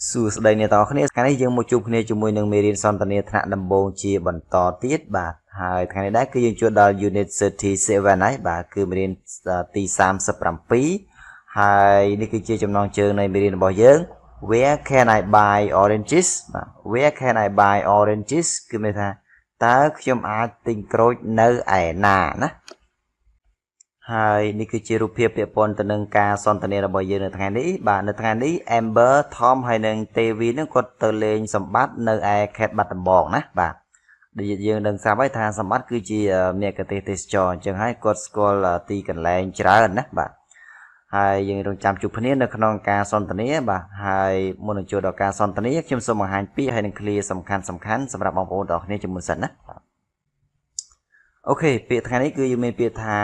សួស្តីអ្នកទាំងអស់គ្នាថ្ងៃនេះយើងមកជួបគ្នាជាមួយនឹងមេរៀនសន្ទនាថ្នាក់ដំបូងជាបន្តទៀតបាទហើយថ្ងៃនេះដែរគឺយើងជួបដល់ Unit 37ហើយបាទគឺមេរៀនទី37ហើយនេះគឺជាចំណងជើងនៃមេរៀនរបស់យើង Where can I buy oranges បាទ Where can I buy oranges គឺមានថាតើខ្ញុំអាចទិញក្រូចនៅឯណាណាហើយនេះគឺជារូបភាពពាក់ព័ន្ធទៅនឹងការសន្ទនារបស់យើងនៅថ្ងៃនេះបាទនៅថ្ងៃនេះ Amber Tom ហើយនិង Tevi នឹងគាត់ទៅលេងសម្បត្តិនៅឯខេត្តបាត់ដំបងណាបាទដែលយើងដឹងស្រាប់ហើយថាសម្បត្តិគឺជាមគ្គុទ្ទេសក៍ទេសចរអញ្ចឹងហើយគាត់ស្គាល់ទីកន្លែងច្រើនណាបាទហើយយើងរងចាំជួបគ្នានៅក្នុងការសន្ទនាបាទហើយមុននឹងចូលដល់ការសន្ទនាខ្ញុំសូមបង្ហាញពាក្យហើយនឹងឃ្លាសំខាន់សម្រាប់បងប្អូនទាំងអស់គ្នាជាមុនសិនណាអូខេពាក្យថ្ងៃនេះគឺយើងមានពាក្យថា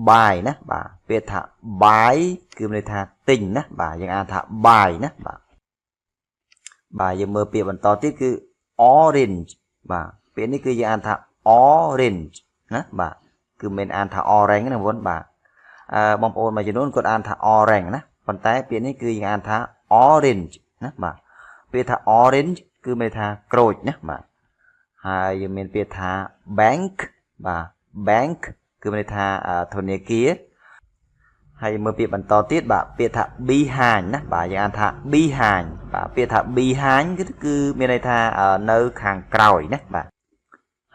buy ណាបាទពាក្យថា buy គឺមានន័យថាទិញណាបាទយើងអានថា buy ណាបាទយើងមើលពាក្យបន្តទៀតគឺ orange បាទពាក្យនេះគឺយើងអានថា orange ណាបាទគឺមិនអានថា orange ណាបងប្អូនបាទបងប្អូនមួយចំនួនគាត់អានថា orange ណាប៉ុន្តែពាក្យនេះគឺយើងអានថា orange ណាបាទពាក្យថា orange គឺមានន័យថាក្រូចណាបាទហើយយើងមានពាក្យថា bank បាទ bank គឺមានន័យថាធនាគារហើយមើលពាក្យបន្តទៀតបាទពាក្យថា behind ណាបាទយើងអានថា behind បាទពាក្យថា behind គឺមានន័យថានៅខាងក្រោយណាបាទ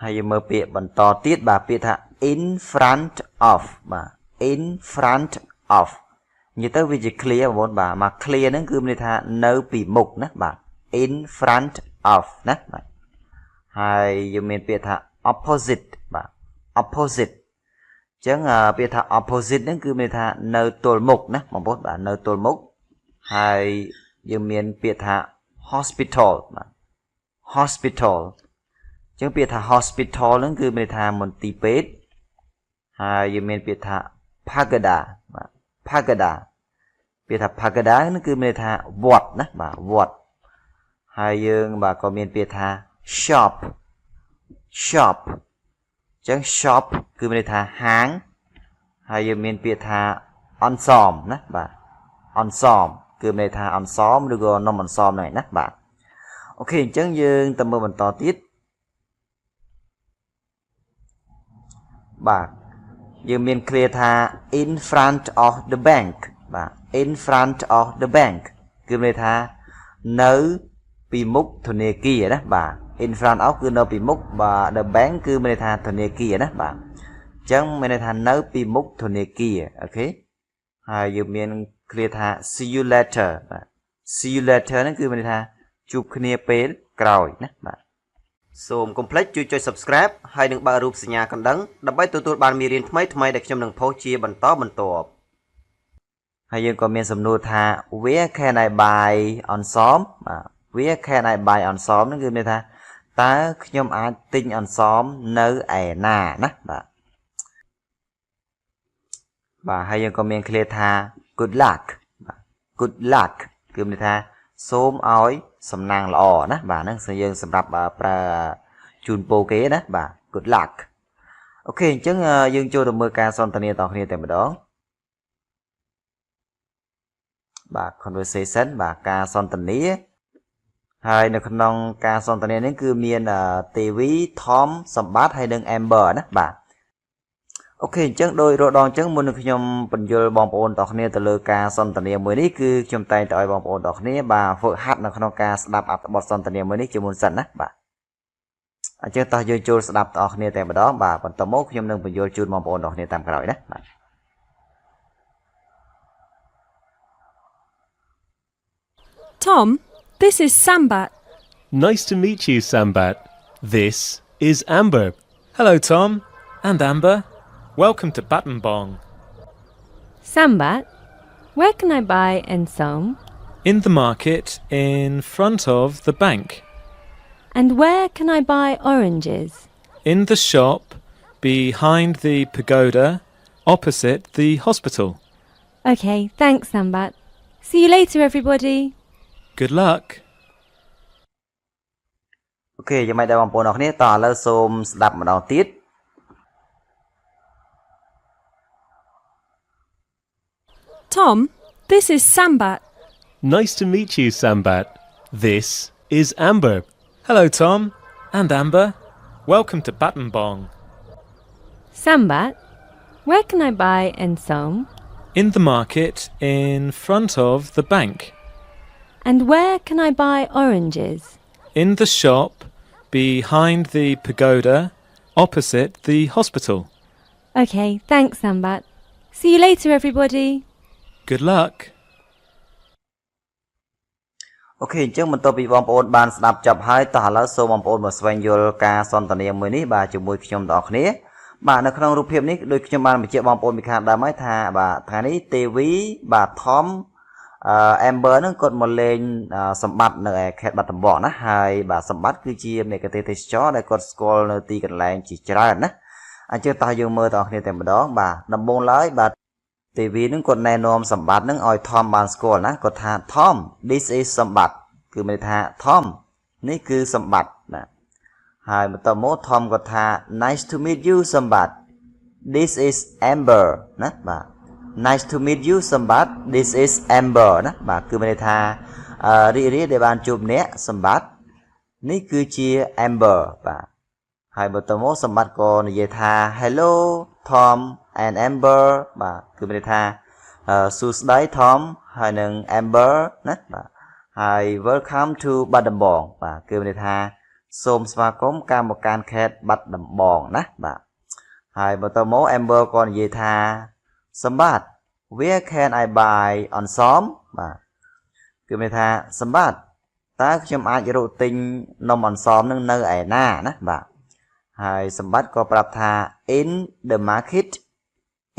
ហើយយើងមើលពាក្យបន្តទៀតបាទពាក្យថា in front of បាទ in front of និយាយទៅវាជា clear បងប្អូនបាទមក clear ហ្នឹងគឺមានន័យថានៅពីមុខណាបាទ in front of ណាបាទហើយយើងមានពាក្យថា opposite បាទ oppositeចឹងពាក្យថា opposite ហ្នឹងគឺមានថានៅទល់មុខណាបងប្អូនបាទនៅទល់មុខហើយយើងមានពាក្យថា hospital បាទ hospital ចឹងពាក្យថា hospital ហ្នឹងគឺមានថាមន្ទីរពេទ្យហើយយើងមានពាក្យថា pagoda បាទ pagoda ពាក្យថា pagoda ហ្នឹងគឺមានថាវត្តណាបាទវត្តហើយយើងបាទក៏មានពាក្យថា shop shopចឹង shop គឺមានន័យថាហាងហើយយើងមានពាក្យថាអន្សមណាបាទអន្សមគឺមានន័យថាអន្សមឬក៏នំអន្សមហ្នឹងណាបាទអូខេអញ្ចឹងយើងទៅមើលបន្តទៀតបាទយើងមានឃ្លាថា in front of the bank បាទ in front of the bank គឺមានន័យថានៅពីមុខធនាគារណាបាទin front of គឺនៅពីមុខបាទ the bank គឺមានន័យថាធនាគារណាបាទអញ្ចឹងមានន័យថានៅពីមុខធនាគារអូខេហើយយើងមានឃ្លាថា see you later បាទ see you later ហ្នឹងគឺមានន័យថាជួបគ្នាពេលក្រោយណាបាទសូមកុំភ្លេចជួយចុច Subscribe ហើយនឹងបើករូបសញ្ញាកណ្ដឹងដើម្បីទទួលបានមេរៀនថ្មីៗដែលខ្ញុំនឹងផុសជាបន្តបន្ទាប់ហើយយើងក៏មានសំណួរថា where can I buy អន្សមបាទ where can I buy អន្សមហ្នឹងគឺមានថាតើខ្ញុំអាចទិញអន្សមនៅឯណាណាបាទហើយយើងក៏មានឃ្លាថា good luck បាទ good luck គឺមានថាសូមឲ្យសំណាងល្អណាបាទហ្នឹងយើងសម្រាប់ប្រើជូនពរគេណាបាទ good luck អូខេអញ្ចឹងយើងចូលទៅមើលការសន្ទនាតគ្នាតែម្ដងបាទ conversation បាទការសន្ទនាហើយនៅក្នុងការសន្ទនានេះគឺមាន Tevi Tom សម្បត្តិហើយនិង Amber ណាបាទអូខេអញ្ចឹងដោយរដងអញ្ចឹងមុននឹងខ្ញុំបញ្យល់បងប្អូនទាំងគ្នាទៅលើការសន្ទនាមួយនេះគឺខ្ញុំតែងតែឲ្យបងប្អូនទាំងគ្នាបាទហ្វឹកហាត់នៅក្នុងការស្ដាប់អត្ថបទសន្ទនាមួយនេះជាមុនសិនណាបាទអញ្ចឹងតោះយើងចូលស្ដាប់ទាំងគ្នាតែម្ដងបាទបន្តមកខ្ញុំនឹងបញ្យល់ជូនបងប្អូនទាំងគ្នាតាមក្រោយណាបាទ Tom, this is Sambat. Nice to meet you, Sambat. This is Amber. Hello, Tom and Amber. Welcome to Battenbong. Sambat, where can I buy ensom? In the market in front of the bank. And where can I buy oranges? In the shop behind the pagoda opposite the hospital. Okay, thanks, Sambat. See you later, everybody. Good luck. អូខេយ៉ាងម៉េចដែរបងប្អូនអរគ្នាតោះឥឡូវសូមស្ដាប់ម្ដងទៀត Tom, this is Sambat. Nice to meet you, Sambat. This is Amber. Hello, Tom and Amber. Welcome to Battenbong. Sambat, where can I buy ensom? In the market in front of the bank. And where can I buy oranges? In the shop behind the pagoda opposite the hospital. Okay, thanks, Sambat. See you later, everybody. Good luck. អូខេអញ្ចឹងបន្ទាប់ពីបងប្អូនបានស្ដាប់ចប់ហើយតោះឥឡូវសូមបងប្អូនមកស្វែងយល់ការសន្ទនាមួយនេះបាទជាមួយខ្ញុំទាំងអស់គ្នាបាទនៅក្នុងរូបភាពនេះដូចខ្ញុំបានបញ្ជាក់បងប្អូនពីខាងដើមហើយថាបាទថ្ងៃនេះទេវីបាទ Tom Amber ហ្នឹងគាត់មកលេងសម្បត្តិនៅឯខេត្តបាត់ដំបងណាហើយបាទសម្បត្តិគឺជាមេកទេសទេសចរដែលគាត់ស្គាល់នៅទីកន្លែងជាច្រើនណាអញ្ចឹងតោះយើងមើលទាំងអស់គ្នាតែម្ដងបាទដំបូងឡើយបាទទេវីហ្នឹងគាត់ណែនាំសម្បត្តិហ្នឹងឲ្យ Tom បានស្គាល់ណាគាត់ថា Tom this is សម្បត្តិគឺមានថា Tom នេះគឺសម្បត្តិណាហើយបន្តមក Tom គាត់ថា nice to meet you សម្បត្តិ this is Amber ណាបាទ nice to meet you សម្បត្តិ this is Amber ណាបាទគឺមានថារីករាយដែលបានជួបអ្នកសម្បត្តិនេះគឺជា Amber បាទហើយបន្តមកសម្បត្តិក៏និយាយថា hello Tom and Amber បាទគឺមានថាសួស្ដី Tom ហើយនឹង Amber ណាបាទហើយ welcome to បាត់ដំបងបាទគឺមានថាសូមស្វាគមន៍ការមកកាន់ខេត្តបាត់ដំបងណាបាទហើយបន្តមក Amber ក៏និយាយថាសម្បត្តិ where can I buy on some បាទគឺមានថាសម្បត្តិតើខ្ញុំអាចរកទិញនំអន្សមនឹងនៅឯណាណាបាទហើយសម្បត្តិក៏ប្រាប់ថា in the market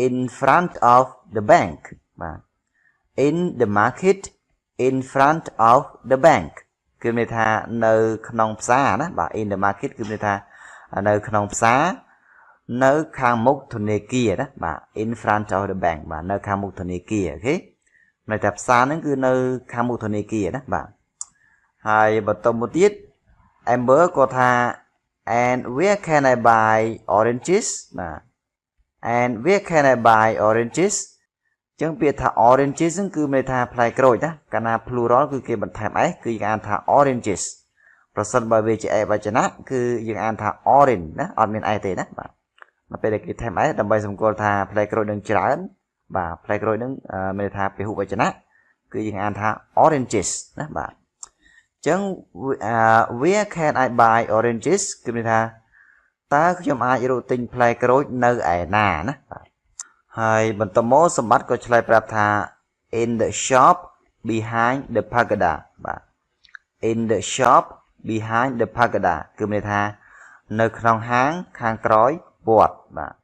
in front of the bank បាទ in the market in front of the bank គឺមានថានៅក្នុងផ្សារណាបាទ in the market គឺមានថានៅក្នុងផ្សារនៅខាងមុខធនាគារណាបាទ in front of the bank បាទនៅខាងមុខធនាគារអូខេមានតែផ្សារហ្នឹងគឺនៅខាងមុខធនាគារណាបាទហើយបន្តមកទៀត Amber ក៏ថា and where can I buy oranges បាទ and where can I buy oranges ចឹងពាក្យថា oranges ហ្នឹងគឺមានថាផ្លែក្រូចណាកាលណា plural គឺគេបន្ថែម s គឺយើងអានថា oranges ប្រសិនបើវាជាឯកវចនៈគឺយើងអានថា orange ណាអត់មាន s ទេណាបាទនៅពេលដែលគេថែម s ដើម្បីសម្គាល់ថាផ្លែក្រូចនឹងច្រើនបាទផ្លែក្រូចនឹងមានថាពហុវចនៈគឺយើងអានថា oranges ណាបាទចឹង where can I buy oranges គឺមានថាតើខ្ញុំអាចរកទិញផ្លែក្រូចនៅឯណាណាបាទហើយបន្តមកសម្បត្តិក៏ឆ្លើយប្រាប់ថា in the shop behind the pagoda បាទ in the shop behind the pagoda គឺមានថានៅក្នុងហាងខាងក្រោយវត្តបាទ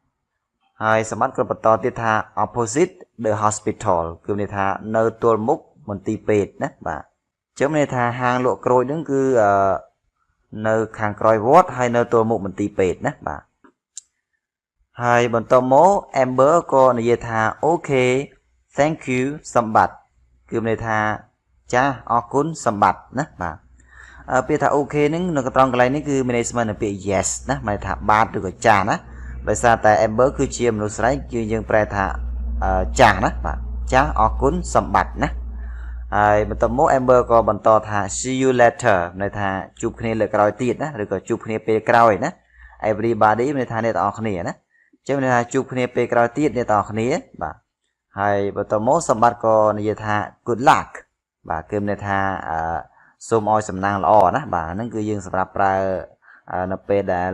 ហើយសម្បត្តិក៏បន្តទៀតថា opposite the hospital គឺមានថានៅទល់មុខមន្ទីរពេទ្យណាបាទចឹងមានថាហាងលក់ក្រូចហ្នឹងគឺនៅខាងក្រោយវត្តហើយនៅទល់មុខមន្ទីរពេទ្យណាបាទហើយបន្តមក Amber ក៏និយាយថា okay thank you សម្បត្តិគឺមានថាចាអរគុណសម្បត្តិណាបាទពាក្យថា okay ហ្នឹងនៅត្រង់កន្លែងនេះគឺមានន័យស្មើនឹងពាក្យ yes ណាหมายថាបាទឬក៏ចាណាដោយសារតែ Amber គឺជាមនុស្សស្រីគឺយើងប្រែថាចាណាបាទចាអរគុណសម្បត្តិណាហើយបន្តមក Amber ក៏បន្តថា see you later ន័យថាជួបគ្នាលើកក្រោយទៀតណាឬក៏ជួបគ្នាពេលក្រោយណា everybody មានន័យថាអ្នកទាំងអស់គ្នាណាចឹងមានន័យថាជួបគ្នាពេលក្រោយទៀតអ្នកទាំងអស់គ្នាបាទហើយបន្តមកសម្បត្តិក៏និយាយថា good luck បាទគឺមានន័យថាសូមឲ្យសំណាងល្អណាបាទហ្នឹងគឺយើងសម្រាប់ប្រើនៅពេលដែល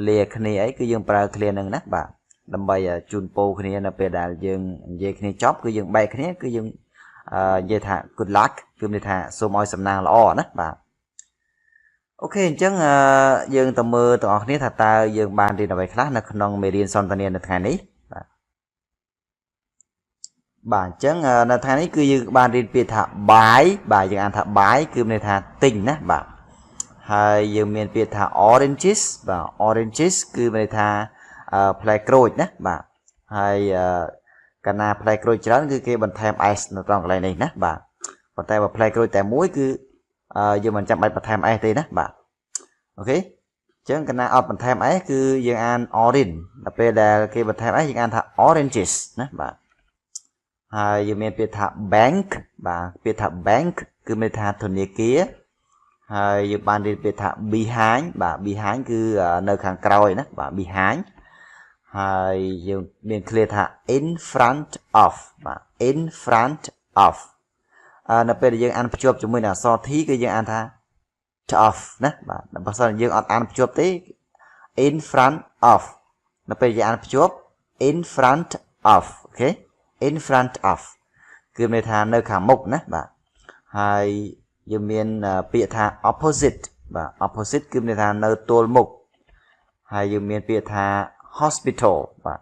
លាគ្នាអីគឺយើងប្រើឃ្លាហ្នឹងណាបាទដើម្បីជូនពរគ្នានៅពេលដែលយើងនិយាយគ្នាចប់គឺយើងបែកគ្នាគឺយើងនិយាយថា good luck គឺមានន័យថាសូមឲ្យសំណាងល្អណាបាទអូខេអញ្ចឹងយើងទៅមើលទាំងអស់គ្នាថាតើយើងបានរៀនអ្វីខ្លះនៅក្នុងមេរៀនសន្ទនានៅថ្ងៃនេះបាទអញ្ចឹងនៅថ្ងៃនេះគឺយើងបានរៀនពាក្យថា buy បាទយើងអានថា buy គឺមានន័យថាទិញណាបាទហើយយើងមានពាក្យថា oranges បាទ oranges គឺមានន័យថាផ្លែក្រូចណាបាទហើយកាលណាផ្លែក្រូចច្រើនគឺគេបន្ថែម s នៅត្រង់កន្លែងនេះណាបាទប៉ុន្តែបើផ្លែក្រូចតែមួយគឺយើងមិនចាំបាច់បន្ថែម s ទេណាបាទអូខេអញ្ចឹងកាលណាអត់បន្ថែម s គឺយើងអាន orange ដល់ពេលដែលគេបន្ថែម s យើងអានថា oranges ណាបាទ ហើយយើងមានពាក្យថា bank បាទពាក្យថា bank គឺមានថាធនាគារហើយយើងបានរៀនពាក្យថា behind បាទ behind គឺនៅខាងក្រោយណាបាទ behind ហើយយើងមានឃ្លាថា in front of បាទ in front of នៅពេលដែលយើងអានភ្ជាប់ជាមួយនឹងអក្សរ T គឺយើងអានថា of ណាបាទបើសិនយើងអត់អានភ្ជាប់ទេ in front of នៅពេលយើងអានភ្ជាប់ in front of អូខេ in front of គឺមានថានៅខាងមុខណាបាទហើយយើងមានពាក្យថា opposite បាទ opposite គឺមានថានៅទល់មុខហើយយើងមានពាក្យថា hospital បាទ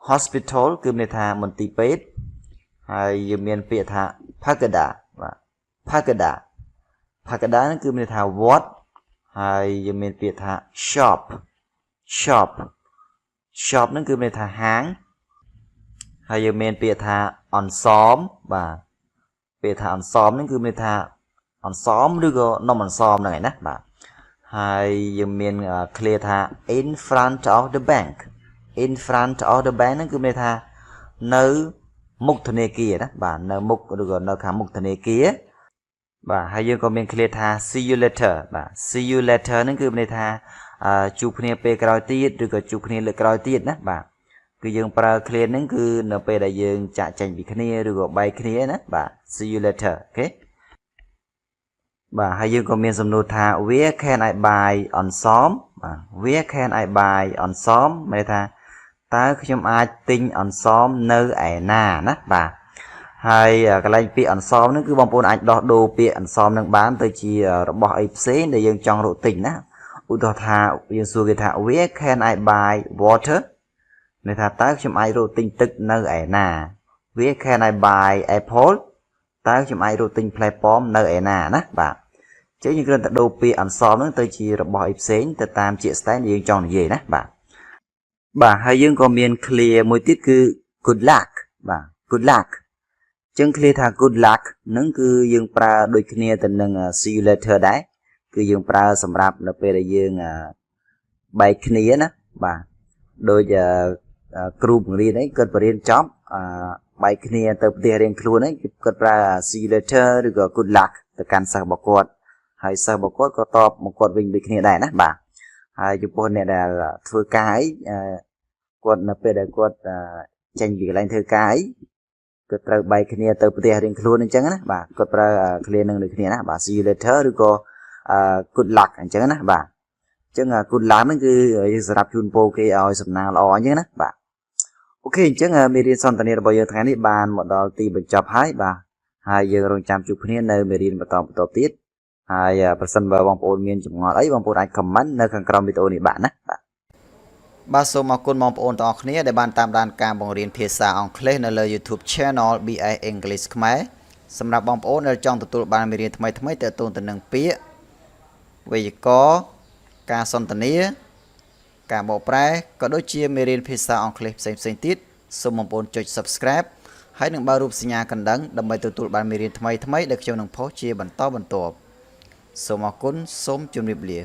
hospital គឺមានថាមន្ទីរពេទ្យហើយយើងមានពាក្យថា pagoda បាទ pagoda pagoda ហ្នឹងគឺមានថាវត្តហើយយើងមានពាក្យថា shop shop shop ហ្នឹងគឺមានថាហាងហើយយើងមានពាក្យថាអន្សមបាទពាក្យថាអន្សមហ្នឹងគឺមានថាអន្សមឬក៏នំអន្សមហ្នឹងឯណាបាទហើយយើងមានឃ្លាថា in front of the bank in front of the bank ហ្នឹងគឺមានថានៅមុខធនាគារណាបាទនៅមុខឬក៏នៅខាងមុខធនាគារបាទហើយយើងក៏មានឃ្លាថា see you later បាទ see you later ហ្នឹងគឺមានថាជួបគ្នាពេលក្រោយទៀតឬក៏ជួបគ្នាលើកក្រោយទៀតណាបាទគឺយើងប្រើឃ្លាហ្នឹងគឺនៅពេលដែលយើងចាក់ចែងពីគ្នាឬក៏បែកគ្នាណាបាទ see you later អូខេបាទហើយយើងក៏មានសំណួរថា where can I buy អន្សមបាទ where can I buy អន្សមមានថាតើខ្ញុំអាចទិញអន្សមនៅឯណាណាបាទហើយកន្លែងពាក្យអន្សមហ្នឹងគឺបងប្អូនអាចដោះដូរពាក្យអន្សមនឹងបានទៅជារបស់អីផ្សេងដែលយើងចង់រកទិញណាឧទាហរណ៍ថាយើងសួរគេថា where can I buy water ន័យថាតើខ្ញុំអាចរកទិញទឹកនៅឯណា where can I buy apple តើខ្ញុំអាចរកទិញផ្លែប៉ោមនៅឯណាណាបាទអញ្ចឹងយើងគ្រាន់តែដូរពាក្យអន្សមហ្នឹងទៅជារបស់អីផ្សេងទៅតាមជាក់ស្ដែងដែលយើងចង់និយាយណាបាទបាទហើយយើងក៏មាន clear មួយទៀតគឺ good luck បាទ good luck អញ្ចឹង clear ថា good luck ហ្នឹងគឺយើងប្រើដូចគ្នាទៅនឹង see you later ដែរគឺយើងប្រើសម្រាប់នៅពេលដែលយើងបែកគ្នាណាបាទដូចគ្រូបង្រៀនអីគាត់បរៀនចប់បែកគ្នាទៅផ្ទះរៀងខ្លួនអីគាត់ប្រើ see you later ឬក៏ good luck ទៅកាន់សិស្សរបស់គាត់ហើយសិស្សរបស់គាត់ក៏តបមកគាត់វិញដូចគ្នាដែរណាបាទហើយចំពោះអ្នកដែលធ្វើការអីគាត់នៅពេលដែលគាត់ចេញពីកន្លែងធ្វើការអីគាត់ត្រូវបែកគ្នាទៅផ្ទះរៀងខ្លួនអញ្ចឹងណាបាទគាត់ប្រើ clear នឹងដូចគ្នាណាបាទ see you later ឬក៏good luck អញ្ចឹងណាបាទអញ្ចឹង good luck ហ្នឹងគឺយើងសម្រាប់ជូនពរគេឲ្យសំណាងល្អអញ្ចឹងណាបាទអូខេអញ្ចឹងមេរៀនសន្ទនារបស់យើងថ្ងៃនេះបានមកដល់ទីបញ្ចប់ហើយបាទហើយយើងរងចាំជួបគ្នានៅមេរៀនបន្តទៀតហើយប្រសិនបើបងប្អូនមានចម្ងល់អីបងប្អូនអាច comment នៅខាងក្រោមវីដេអូនេះបានណាបាទសូមអរគុណបងប្អូនទាំងអស់គ្នាដែលបានតាមដានការបង្រៀនភាសាអង់គ្លេសនៅលើ YouTube Channel BS English ខ្មែរសម្រាប់បងប្អូនដែលចង់ទទួលបានមេរៀនថ្មីៗទាក់ទងទៅនឹងពាក្យវេយ្យាករណ៍ការសន្ទនាការបកប្រែក៏ដូចជាមេរៀនភាសាអង់គ្លេសផ្សេងៗទៀតសូមបងប្អូនចុច Subscribe ហើយនឹងបើរូបសញ្ញាកណ្ដឹងដើម្បីទទួលបានមេរៀនថ្មីៗដែលខ្ញុំនឹងផុសជាបន្តបន្ទាប់សូមអរគុណសូមជម្រាបលា